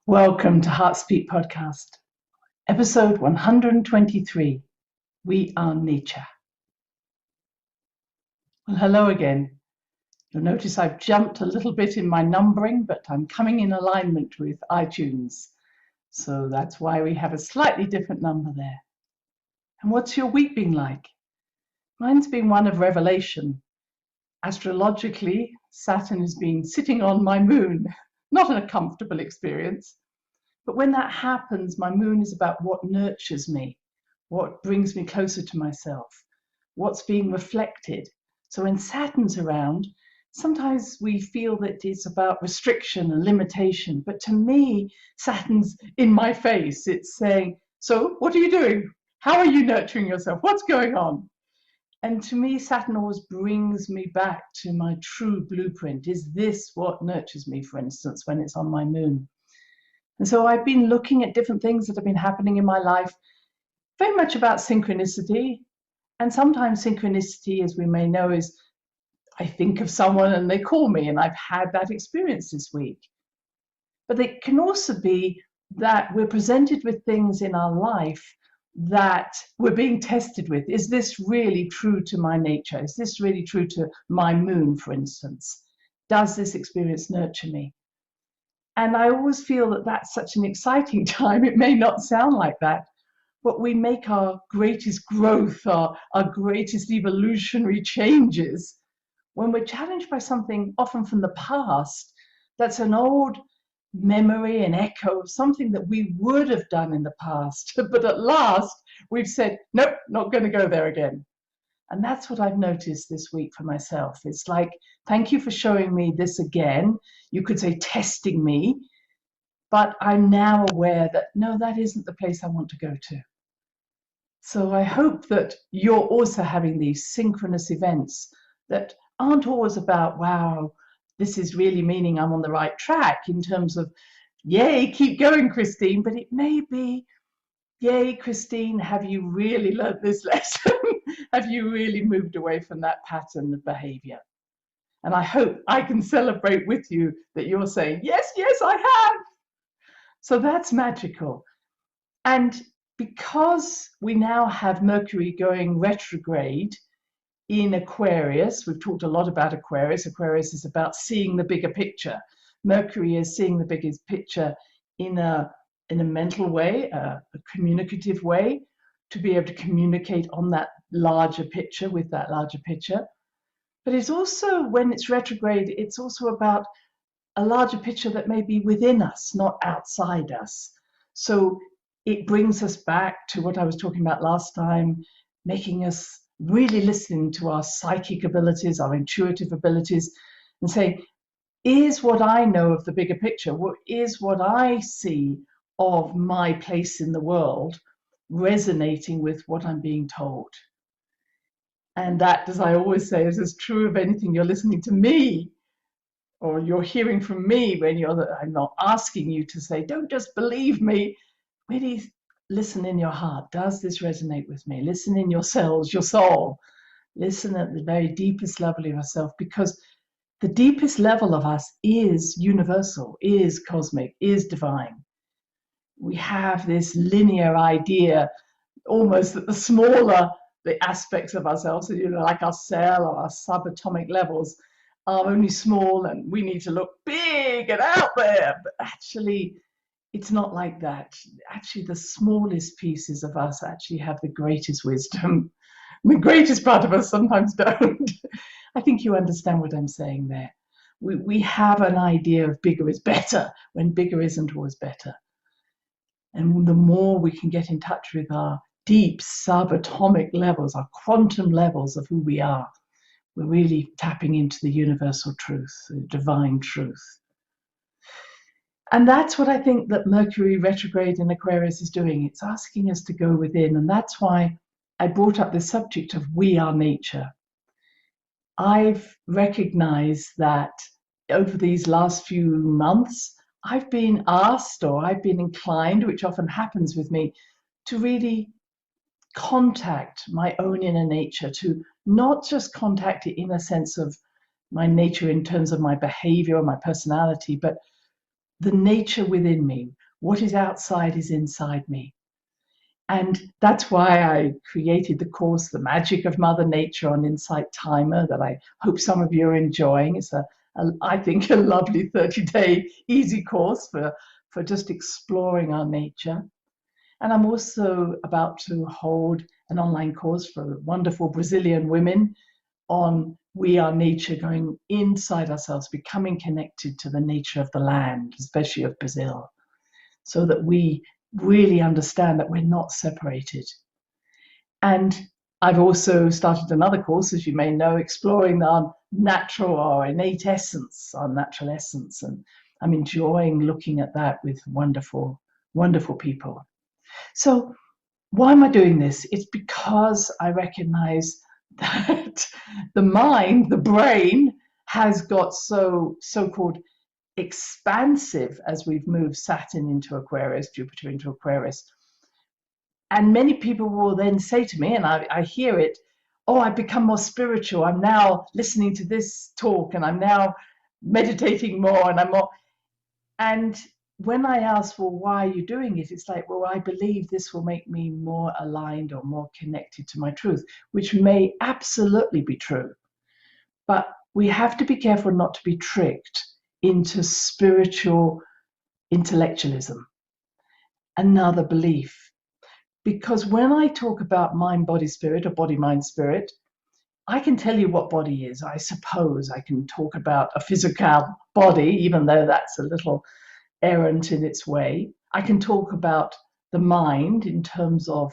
Welcome to Heartspeak Podcast, episode 123. We are nature. Well, hello again. You'll notice I've jumped a little bit in my numbering, but I'm coming in alignment with iTunes. So that's why we have a slightly different number there. And what's your week been like? Mine's been one of revelation. Astrologically, Saturn has been sitting on my moon, not a comfortable experience. But when that happens, my moon is about what nurtures me, what brings me closer to myself, what's being reflected. So when Saturn's around, sometimes we feel that it's about restriction and limitation. But to me, Saturn's in my face. It's saying, so what are you doing? How are you nurturing yourself? What's going on? And to me, Saturn always brings me back to my true blueprint. Is this what nurtures me, for instance, when it's on my moon? And so I've been looking at different things that have been happening in my life, very much about synchronicity. And sometimes synchronicity, as we may know, is I think of someone and they call me, and I've had that experience this week. But it can also be that we're presented with things in our life that we're being tested with. Is this really true to my nature? Is this really true to my moon, for instance? Does this experience nurture me? And I always feel that that's such an exciting time. It may not sound like that, but we make our greatest growth, our greatest evolutionary changes when we're challenged by something often from the past that's an old memory, an echo of something that we would have done in the past. But at last, we've said, nope, not going to go there again. And that's what I've noticed this week for myself. It's like, thank you for showing me this again. You could say testing me, but I'm now aware that, no, that isn't the place I want to go to. So I hope that you're also having these synchronous events that aren't always about, wow, this is really meaning I'm on the right track in terms of, yay, keep going, Christine. But it may be, yay, Christine, have you really learned this lesson? Have you really moved away from that pattern of behavior? And I hope I can celebrate with you that you're saying, yes, I have. So that's magical. And because we now have Mercury going retrograde in Aquarius, we've talked a lot about Aquarius. Aquarius is about seeing the bigger picture. Mercury is seeing the biggest picture in a mental way, a communicative way, to be able to communicate on that larger picture with that larger picture. But it's also, when it's retrograde, it's also about a larger picture that may be within us, not outside us. So it brings us back to what I was talking about last time, making us really listen to our psychic abilities, our intuitive abilities, and say, is what I know of the bigger picture, what is what I see of my place in the world resonating with what I'm being told? And that, as I always say, is as true of anything you're listening to me or you're hearing from me when I'm not asking you to say, don't just believe me. Really listen in your heart. Does this resonate with me? Listen in your cells, your soul. Listen at the very deepest level of yourself, because the deepest level of us is universal, is cosmic, is divine. We have this linear idea, almost that the smaller the aspects of ourselves, like our cell or our subatomic levels, are only small and we need to look big and out there. But actually, it's not like that. Actually, the smallest pieces of us actually have the greatest wisdom. The greatest part of us sometimes don't. I think you understand what I'm saying there. We have an idea of bigger is better when bigger isn't always better. And the more we can get in touch with our deep subatomic levels, our quantum levels of who we are, we're really tapping into the universal truth, the divine truth. And that's what I think that Mercury retrograde in Aquarius is doing. It's asking us to go within. And that's why I brought up the subject of we are nature. I've recognized that over these last few months, I've been asked, or I've been inclined, which often happens with me, to really contact my own inner nature, to not just contact it in a sense of my nature in terms of my behavior or my personality, but the nature within me. What is outside is inside me. And that's why I created the course, The Magic of Mother Nature on Insight Timer, that I hope some of you are enjoying. It's I think, a lovely 30-day easy course for just exploring our nature. And I'm also about to hold an online course for wonderful Brazilian women on We Are Nature, going inside ourselves, becoming connected to the nature of the land, especially of Brazil, so that we really understand that we're not separated. And I've also started another course, as you may know, exploring our natural or innate essence, our natural essence. And I'm enjoying looking at that with wonderful, wonderful people. So why am I doing this? It's because I recognize that the mind, the brain, has got so-called expansive as we've moved Saturn into Aquarius, Jupiter into Aquarius. And many people will then say to me, and I hear it, oh, I've become more spiritual. I'm now listening to this talk, and I'm now meditating more, and I'm more. And when I ask, well, why are you doing it? It's like, well, I believe this will make me more aligned or more connected to my truth, which may absolutely be true. But we have to be careful not to be tricked into spiritual intellectualism, another belief. Because when I talk about mind, body, spirit, or body, mind, spirit, I can tell you what body is. I suppose I can talk about a physical body, even though that's a little errant in its way. I can talk about the mind in terms of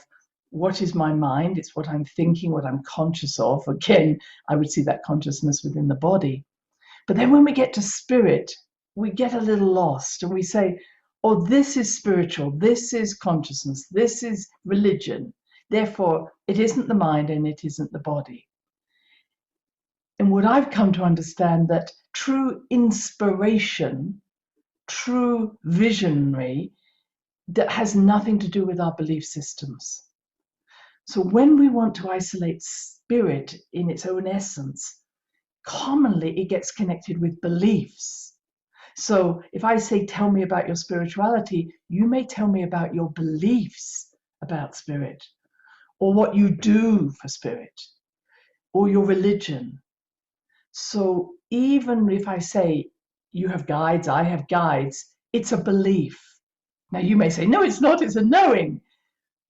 what is my mind. It's what I'm thinking, what I'm conscious of. Again, I would see that consciousness within the body. But then when we get to spirit, we get a little lost, and we say, oh, this is spiritual, this is consciousness, this is religion. Therefore, it isn't the mind and it isn't the body. And what I've come to understand, that true inspiration, true visionary, that has nothing to do with our belief systems. So when we want to isolate spirit in its own essence, commonly it gets connected with beliefs. So if I say, tell me about your spirituality, you may tell me about your beliefs about spirit, or what you do for spirit, or your religion. So even if I say, you have guides, I have guides, it's a belief. Now you may say, no, it's not, it's a knowing.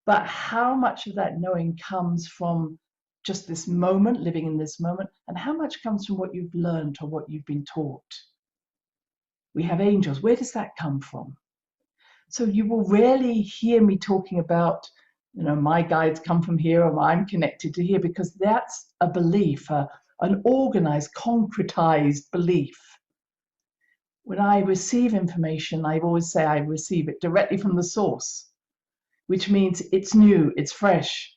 But how much of that knowing comes from just this moment, living in this moment, and how much comes from what you've learned or what you've been taught? We have angels. Where does that come from? So you will rarely hear me talking about, my guides come from here, or I'm connected to here, because that's a belief, an organized, concretized belief. When I receive information, I always say I receive it directly from the source, which means it's new, it's fresh.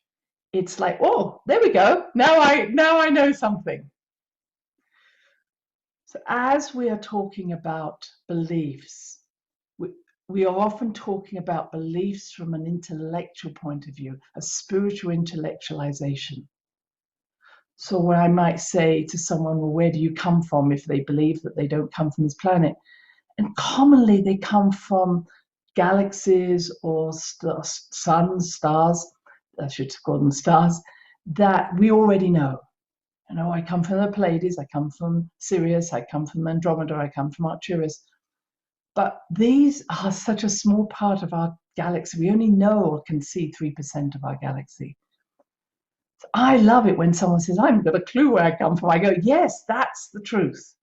It's like, oh, there we go. Now I know something. So as we are talking about beliefs, we are often talking about beliefs from an intellectual point of view, a spiritual intellectualization. So where I might say to someone, well, where do you come from, if they believe that they don't come from this planet? And commonly they come from galaxies or suns, stars, I should call them stars, that we already know. I come from the Pleiades, I come from Sirius, I come from Andromeda, I come from Arcturus. But these are such a small part of our galaxy. We only know or can see 3% of our galaxy. So I love it when someone says, I haven't got a clue where I come from. I go, yes, that's the truth.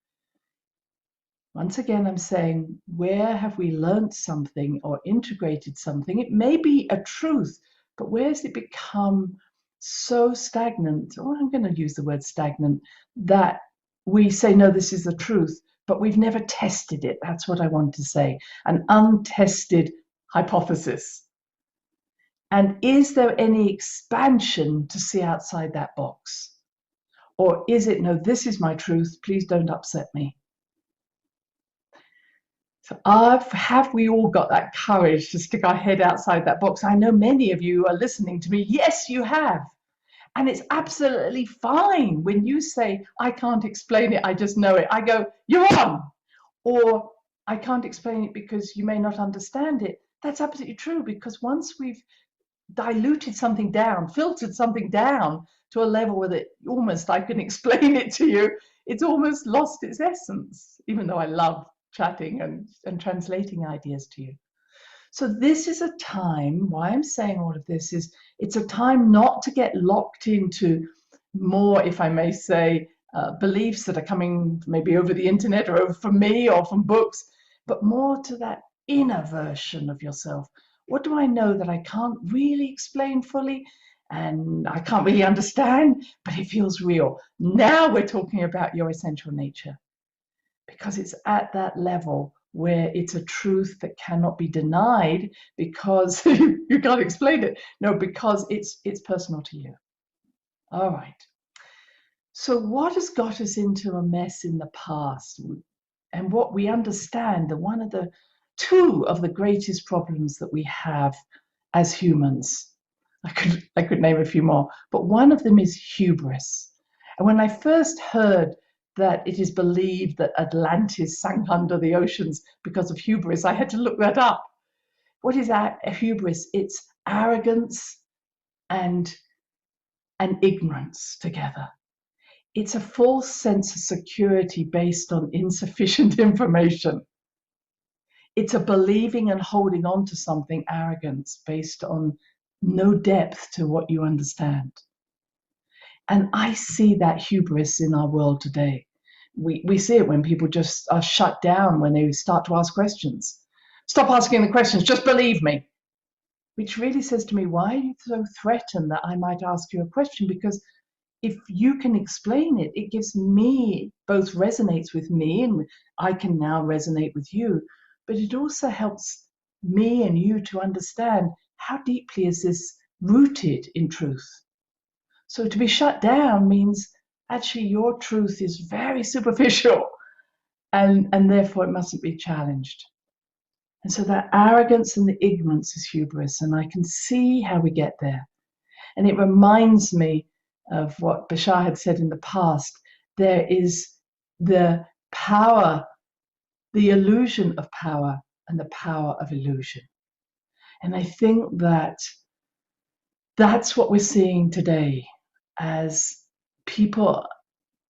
Once again, I'm saying, where have we learned something or integrated something? It may be a truth, but where has it become so stagnant, or I'm going to use the word stagnant, that we say, no, this is the truth, but we've never tested it. That's what I want to say, an untested hypothesis. And is there any expansion to see outside that box? Or is it, no, this is my truth, please don't upset me? So have we all got that courage to stick our head outside that box? I know many of you are listening to me. Yes, you have. And it's absolutely fine when you say, I can't explain it, I just know it. I go, you're on. Or I can't explain it because you may not understand it. That's absolutely true, because once we've diluted something down, filtered something down to a level where it almost, I can explain it to you, it's almost lost its essence, even though I love chatting and translating ideas to you. So this is a time, why I'm saying all of this is, it's a time not to get locked into more, if I may say, beliefs that are coming maybe over the internet or over from me or from books, but more to that inner version of yourself. What do I know that I can't really explain fully and I can't really understand, but it feels real? Now we're talking about your essential nature, because it's at that level where it's a truth that cannot be denied because you can't explain it. No, because it's personal to you. All right. So what has got us into a mess in the past? And what we understand that two of the greatest problems that we have as humans, I could name a few more, but one of them is hubris. And when I first heard that it is believed that Atlantis sank under the oceans because of hubris, I had to look that up. What is hubris? It's arrogance and ignorance together. It's a false sense of security based on insufficient information. It's a believing and holding on to something, arrogance, based on no depth to what you understand. And I see that hubris in our world today. We see it when people just are shut down when they start to ask questions. Stop asking the questions, just believe me. Which really says to me, why are you so threatened that I might ask you a question? Because if you can explain it, it gives me, both resonates with me and I can now resonate with you, but it also helps me and you to understand how deeply is this rooted in truth. So to be shut down means actually your truth is very superficial and therefore it mustn't be challenged. And so that arrogance and the ignorance is hubris, and I can see how we get there. And it reminds me of what Bashar had said in the past. There is the power, the illusion of power, and the power of illusion. And I think that that's what we're seeing today, as people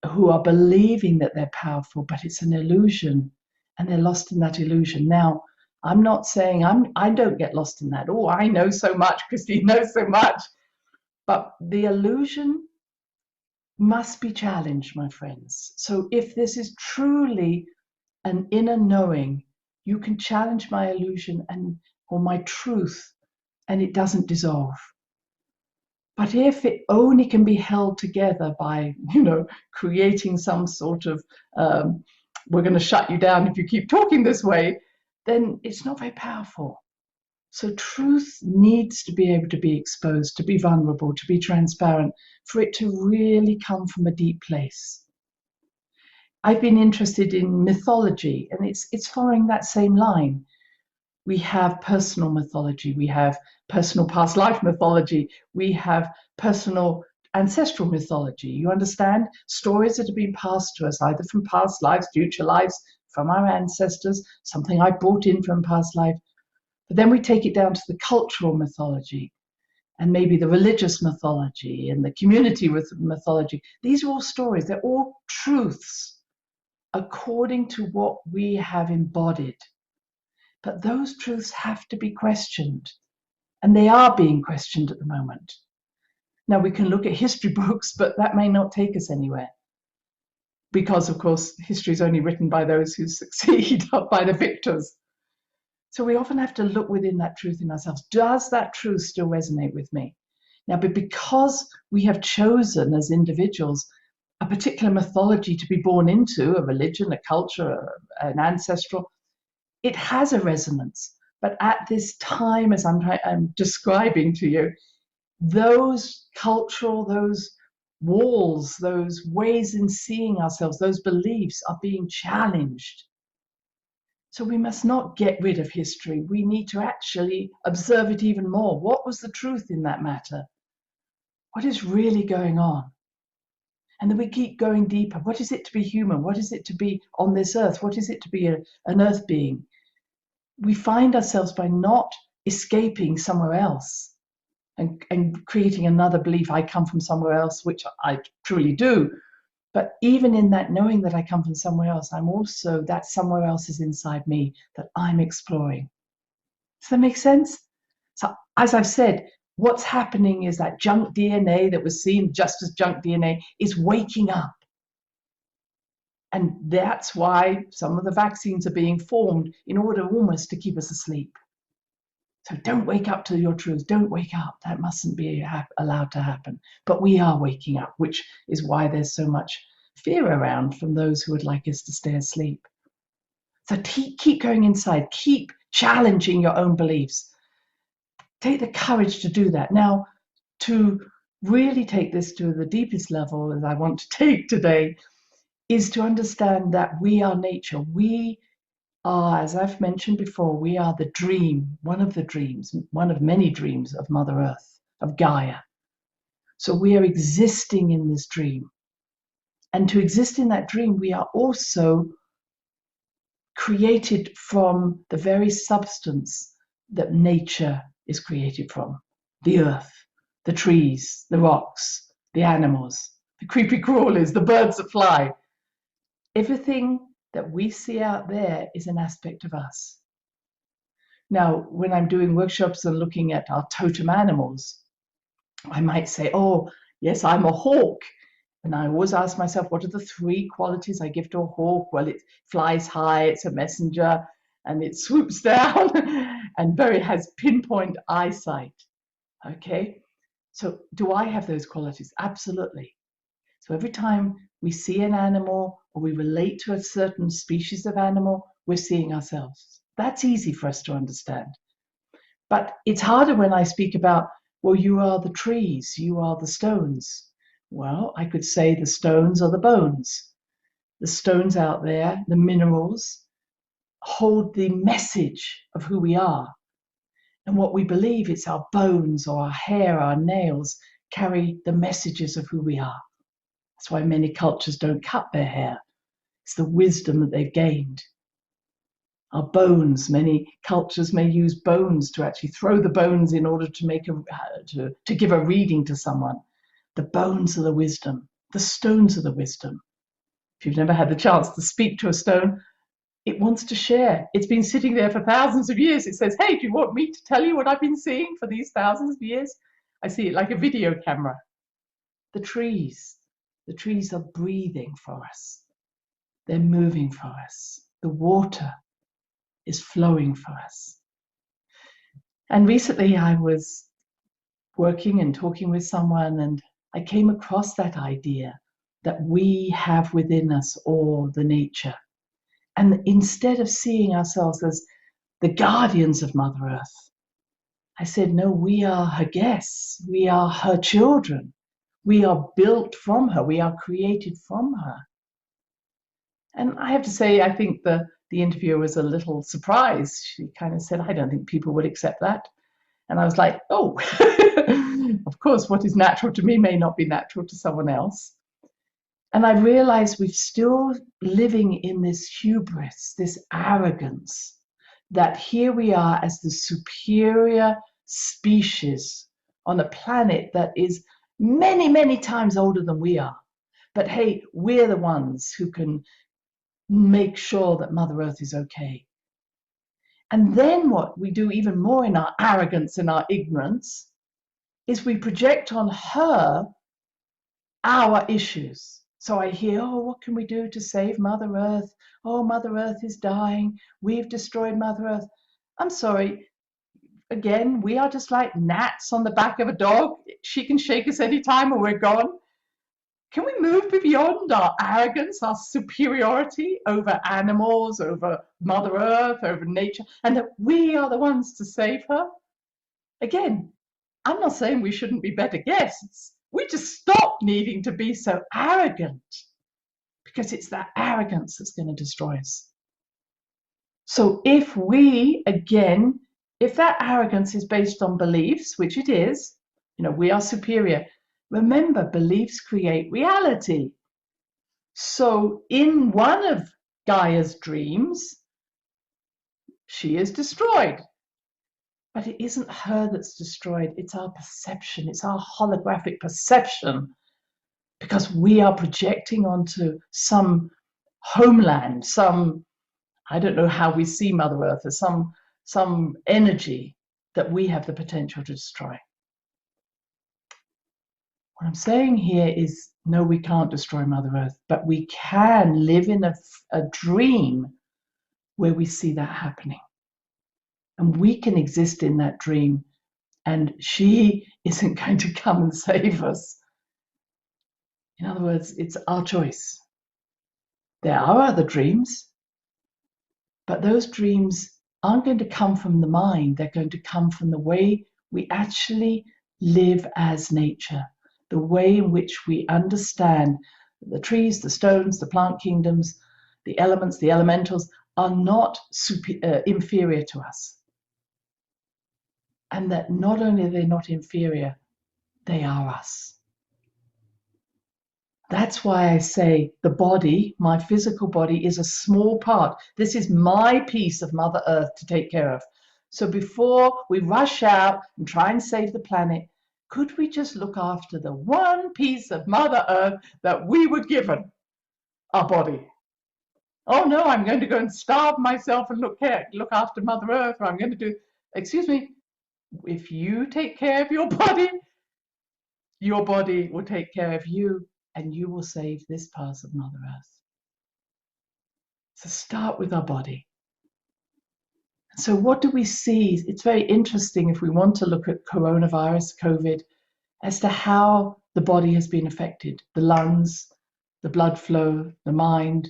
who are believing that they're powerful, but it's an illusion, and they're lost in that illusion. Now, I'm not saying I don't get lost in that. Oh, I know so much, Christine knows so much. But the illusion must be challenged, my friends. So if this is truly an inner knowing, you can challenge my illusion or my truth, and it doesn't dissolve. But if it only can be held together by, creating some sort of, we're going to shut you down if you keep talking this way, then it's not very powerful. So truth needs to be able to be exposed, to be vulnerable, to be transparent, for it to really come from a deep place. I've been interested in mythology, and it's following that same line. We have personal mythology, we have personal past life mythology, we have personal ancestral mythology. You understand? Stories that have been passed to us either from past lives, future lives, from our ancestors, something I brought in from past life. But then we take it down to the cultural mythology and maybe the religious mythology and the community mythology. These are all stories. They're all truths according to what we have embodied. But those truths have to be questioned, and they are being questioned at the moment. Now, we can look at history books, but that may not take us anywhere, because, of course, history is only written by those who succeed, not by the victors. So we often have to look within that truth in ourselves. Does that truth still resonate with me? Now, but because we have chosen as individuals a particular mythology to be born into, a religion, a culture, an ancestral, it has a resonance. But at this time, as I'm describing to you, those cultural, those walls, those ways in seeing ourselves, those beliefs are being challenged. So we must not get rid of history. We need to actually observe it even more. What was the truth in that matter? What is really going on? And then we keep going deeper. What is it to be human? What is it to be on this earth? What is it to be an earth being? We find ourselves by not escaping somewhere else and creating another belief, I come from somewhere else, which I truly do. But even in that knowing that I come from somewhere else, I'm also, that somewhere else is inside me that I'm exploring. Does that make sense? So as I've said, what's happening is that junk DNA that was seen just as junk DNA is waking up. And that's why some of the vaccines are being formed in order almost to keep us asleep. So don't wake up to your truth. Don't wake up. That mustn't be allowed to happen. But we are waking up, which is why there's so much fear around from those who would like us to stay asleep. So keep going inside. Keep challenging your own beliefs. Take the courage to do that. Now, to really take this to the deepest level, as I want to take today, is to understand that we are nature. We are, as I've mentioned before, we are the dream, one of many dreams of Mother Earth, of Gaia. So we are existing in this dream. And to exist in that dream, we are also created from the very substance that nature is created from. The earth, the trees, the rocks, the animals, the creepy crawlers, the birds that fly. Everything that we see out there is an aspect of us. Now, when I'm doing workshops and looking at our totem animals, I might say, oh, yes, I'm a hawk. And I always ask myself, what are the 3 qualities I give to a hawk? Well, it flies high, it's a messenger, and it swoops down and has pinpoint eyesight. Okay, so do I have those qualities? Absolutely. So every time we see an animal or we relate to a certain species of animal, we're seeing ourselves. That's easy for us to understand. But it's harder when I speak about, well, you are the trees, you are the stones. Well, I could say the stones are the bones. The stones out there, the minerals, hold the message of who we are. And what we believe, it's our bones or our hair, our nails, carry the messages of who we are. That's why many cultures don't cut their hair. It's the wisdom that they've gained. Our bones, many cultures may use bones to actually throw the bones in order to give a reading to someone. The bones are the wisdom. The stones are the wisdom. If you've never had the chance to speak to a stone, it wants to share. It's been sitting there for thousands of years. It says, hey, do you want me to tell you what I've been seeing for these thousands of years? I see it like a video camera. The trees are breathing for us. They're moving for us. The water is flowing for us. And recently I was working and talking with someone, and I came across that idea that we have within us all the nature. And instead of seeing ourselves as the guardians of Mother Earth, I said, no, we are her guests. We are her children. We are built from her. We are created from her. And I have to say, I think the interviewer was a little surprised. She kind of said, I don't think people would accept that. And I was like, oh, of course, what is natural to me may not be natural to someone else. And I realized we're still living in this hubris, this arrogance, that here we are as the superior species on a planet that is many, many times older than we are. But hey, we're the ones who can make sure that Mother Earth is okay. And then what we do even more in our arrogance and our ignorance is we project on her our issues. So I hear, oh, what can we do to save Mother Earth? Oh, Mother Earth is dying. We've destroyed Mother Earth. I'm sorry. Again, we are just like gnats on the back of a dog. She can shake us anytime or we're gone. Can we move beyond our arrogance, our superiority over animals, over Mother Earth, over nature, and that we are the ones to save her? Again, I'm not saying we shouldn't be better guests. We just stop needing to be so arrogant, because it's that arrogance that's going to destroy us. So if that arrogance is based on beliefs, which it is, we are superior, Remember, beliefs create reality. So in one of Gaia's dreams, she is destroyed. But it isn't her that's destroyed, it's our perception, it's our holographic perception, because we are projecting onto some homeland, some, I don't know how we see Mother Earth, as some energy that we have the potential to destroy. What I'm saying here is, no, we can't destroy Mother Earth, but we can live in a dream where we see that happening. And we can exist in that dream, and she isn't going to come and save us. In other words, it's our choice. There are other dreams, but those dreams aren't going to come from the mind. They're going to come from the way we actually live as nature, the way in which we understand the trees, the stones, the plant kingdoms, the elements, the elementals are not inferior to us. And that not only are they not inferior, they are us. That's why I say the body, my physical body, is a small part. This is my piece of Mother Earth to take care of. So before we rush out and try and save the planet, could we just look after the one piece of Mother Earth that we were given, our body? Oh no, I'm going to go and starve myself and look after Mother Earth, or I'm going to do, excuse me, if you take care of your body will take care of you, and you will save this part of Mother Earth. So start with our body. So what do we see? It's very interesting if we want to look at coronavirus, COVID, as to how the body has been affected, the lungs, the blood flow, the mind.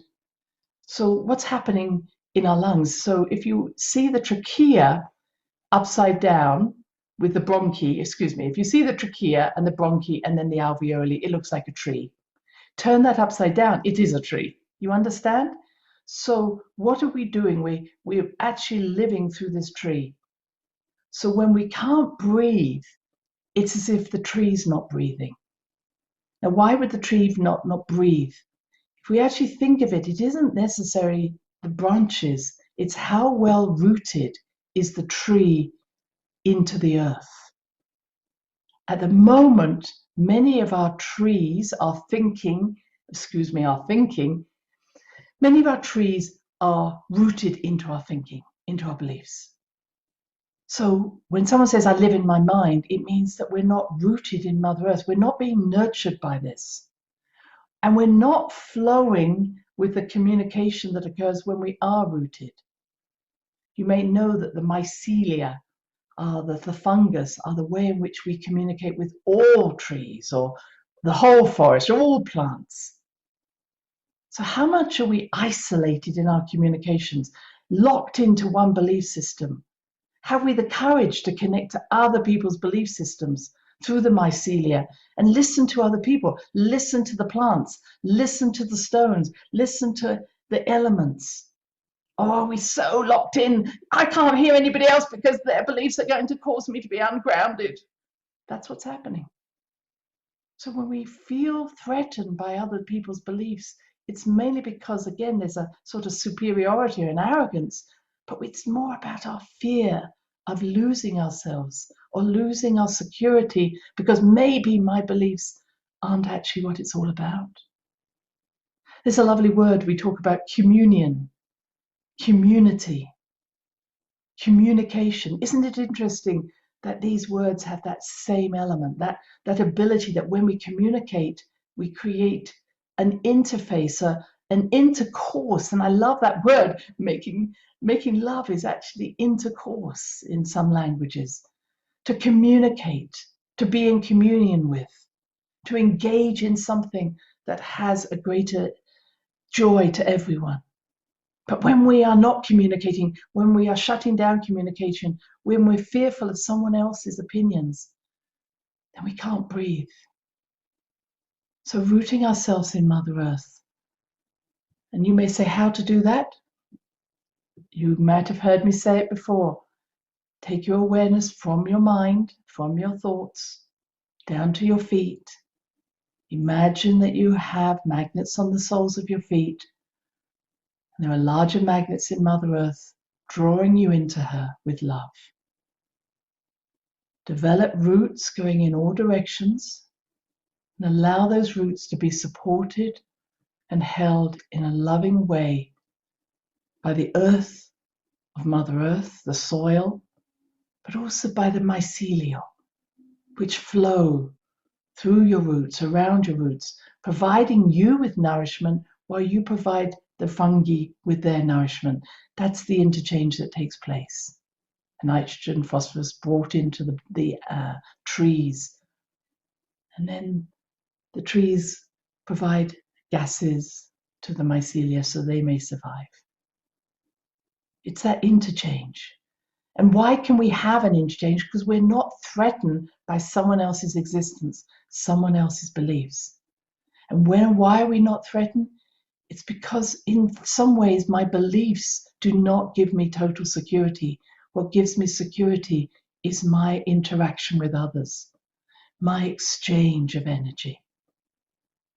So what's happening in our lungs? So if you see the trachea upside down with the bronchi, if you see the trachea and the bronchi and then the alveoli, it looks like a tree. Turn that upside down, it is a tree. You understand? So what are we doing? We're actually living through this tree. So when we can't breathe, it's as if the tree's not breathing. Now, why would the tree not breathe? If we actually think of it, it isn't necessarily the branches, it's how well rooted is the tree into the earth. At the moment, many of our trees are thinking, many of our trees are rooted into our thinking, into our beliefs. So when someone says, I live in my mind, it means that we're not rooted in Mother Earth. We're not being nurtured by this. And we're not flowing with the communication that occurs when we are rooted. You may know that the mycelia, the fungus, are the way in which we communicate with all trees or the whole forest or all plants. So how much are we isolated in our communications, locked into one belief system? Have we the courage to connect to other people's belief systems through the mycelia and listen to other people, listen to the plants, listen to the stones, listen to the elements? Or are we so locked in, I can't hear anybody else because their beliefs are going to cause me to be ungrounded? That's what's happening. So when we feel threatened by other people's beliefs, it's mainly because, again, there's a sort of superiority and arrogance, but it's more about our fear of losing ourselves or losing our security because maybe my beliefs aren't actually what it's all about. There's a lovely word we talk about: communion, community, communication. Isn't it interesting that these words have that same element, that ability that when we communicate, we create an interface, an intercourse? And I love that word. Making love is actually intercourse in some languages. To communicate, to be in communion with, to engage in something that has a greater joy to everyone. But when we are not communicating, when we are shutting down communication, when we're fearful of someone else's opinions, then we can't breathe. So rooting ourselves in Mother Earth. And you may say, how to do that? You might have heard me say it before. Take your awareness from your mind, from your thoughts, down to your feet, Imagine that you have magnets on the soles of your feet. And there are larger magnets in Mother Earth drawing you into her with love. Develop roots going in all directions and allow those roots to be supported and held in a loving way by the earth of Mother Earth, the soil, but also by the mycelium, which flow through your roots, around your roots, providing you with nourishment while you provide the fungi with their nourishment. That's the interchange that takes place. Nitrogen, phosphorus brought into the trees. And then the trees provide gases to the mycelia so they may survive. It's that interchange. And why can we have an interchange? Because we're not threatened by someone else's existence, someone else's beliefs. And why are we not threatened? It's because in some ways my beliefs do not give me total security. What gives me security is my interaction with others, my exchange of energy,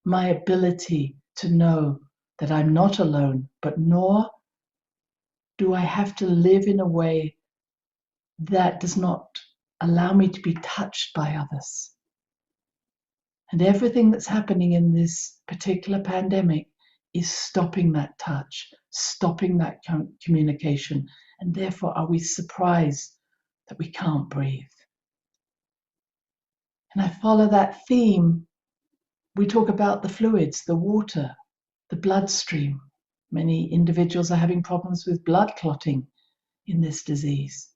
my ability to know that I'm not alone, but nor do I have to live in a way that does not allow me to be touched by others. And everything that's happening in this particular pandemic is stopping that touch, stopping that communication. And therefore, are we surprised that we can't breathe? And I follow that theme. We talk about the fluids, the water, the bloodstream. Many individuals are having problems with blood clotting in this disease.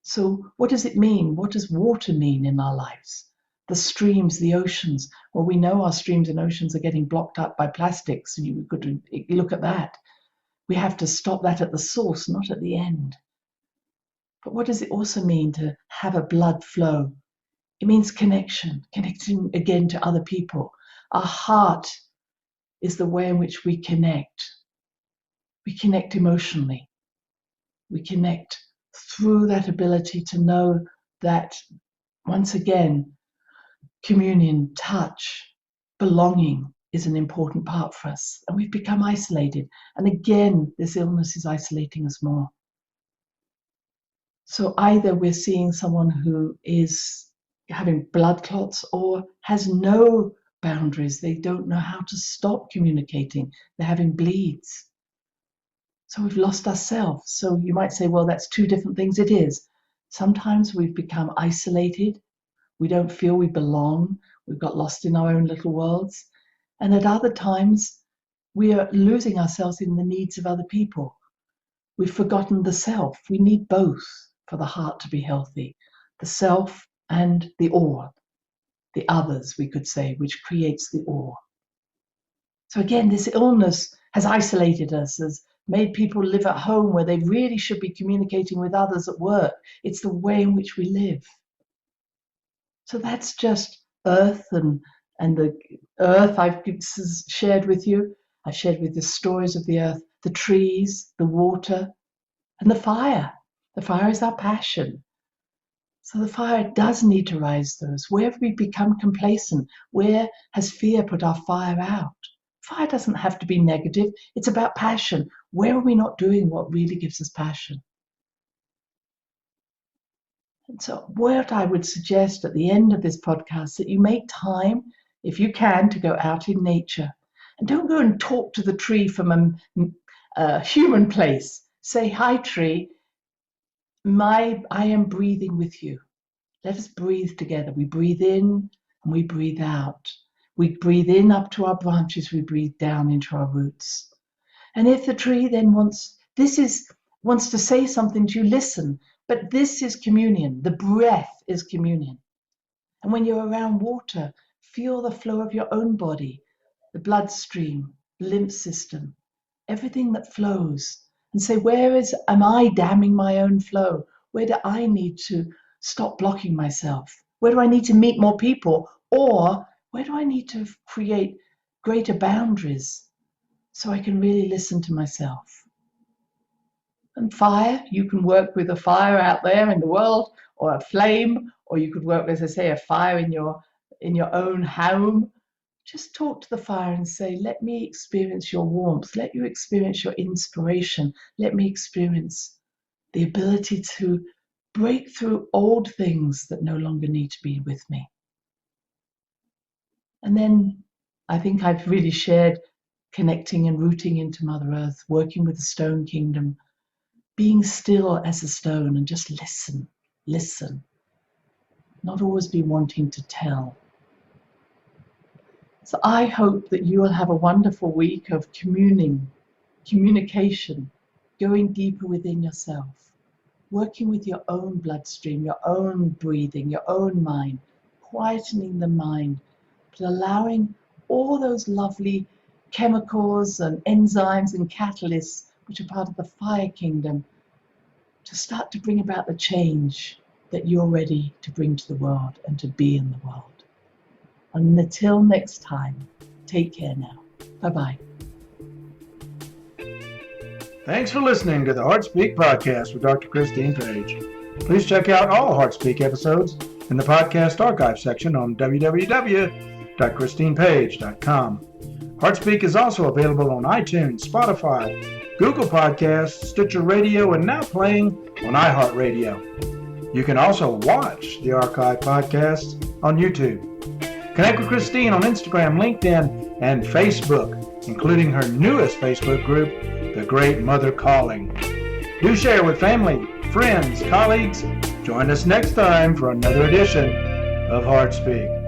So what does it mean? What does water mean in our lives? The streams, the oceans. Well, we know our streams and oceans are getting blocked up by plastics. You could look at that. We have to stop that at the source, not at the end. But what does it also mean to have a blood flow? It means connection, connecting again to other people. Our heart is the way in which we connect. We connect emotionally. We connect through that ability to know that, once again, communion, touch, belonging is an important part for us. And we've become isolated. And again, this illness is isolating us more. So either we're seeing someone who is having blood clots or has no boundaries. They don't know how to stop communicating. They're having bleeds. So we've lost ourselves. So you might say, well, that's two different things. It is. Sometimes we've become isolated. We don't feel we belong. We've got lost in our own little worlds. And at other times, we are losing ourselves in the needs of other people. We've forgotten the self. We need both for the heart to be healthy. The self and the all. The others, we could say, which creates the all. So again, this illness has isolated us, has made people live at home where they really should be communicating with others at work. It's the way in which we live. So that's just earth and the earth I've shared with you. I've shared with you the stories of the earth, the trees, the water, and the fire. The fire is our passion. So the fire does need to rise through us. Where have we become complacent? Where has fear put our fire out? Fire doesn't have to be negative. It's about passion. Where are we not doing what really gives us passion? And so what I would suggest at the end of this podcast, that you make time, if you can, to go out in nature. And don't go and talk to the tree from a human place. Say, hi, tree. I am breathing with you. Let us breathe together. We breathe in and we breathe out. We breathe in up to our branches. We breathe down into our roots. And if the tree then wants to say something to you, listen. But this is communion. The breath is communion. And when you're around water, feel the flow of your own body, the bloodstream, lymph system, everything that flows. And say, am I damming my own flow? Where do I need to stop blocking myself? Where do I need to meet more people? Or where do I need to create greater boundaries so I can really listen to myself? And fire, you can work with a fire out there in the world, or a flame, or you could work with, as I say, a fire in your own home. just talk to the fire and say, let me experience your warmth. Let you experience your inspiration. Let me experience the ability to break through old things that no longer need to be with me. And then I think I've really shared connecting and rooting into Mother Earth, working with the stone kingdom, being still as a stone and just listen, not always be wanting to tell. So I hope that you will have a wonderful week of communication, going deeper within yourself, working with your own bloodstream, your own breathing, your own mind, quietening the mind, but allowing all those lovely chemicals and enzymes and catalysts, which are part of the fire kingdom, to start to bring about the change that you're ready to bring to the world and to be in the world. And until next time, take care now. Bye-bye. Thanks for listening to the HeartSpeak podcast with Dr. Christine Page. Please check out all HeartSpeak episodes in the podcast archive section on www.christinepage.com. HeartSpeak is also available on iTunes, Spotify, Google Podcasts, Sticher Radio, and now playing on iHeart Radio. You can also watch the archive podcasts on YouTube. Connect with Christine on Instagram, LinkedIn, and Facebook, including her newest Facebook group, The Great Mother Calling. Do share with family, friends, colleagues. Join us next time for another edition of HeartSpeak.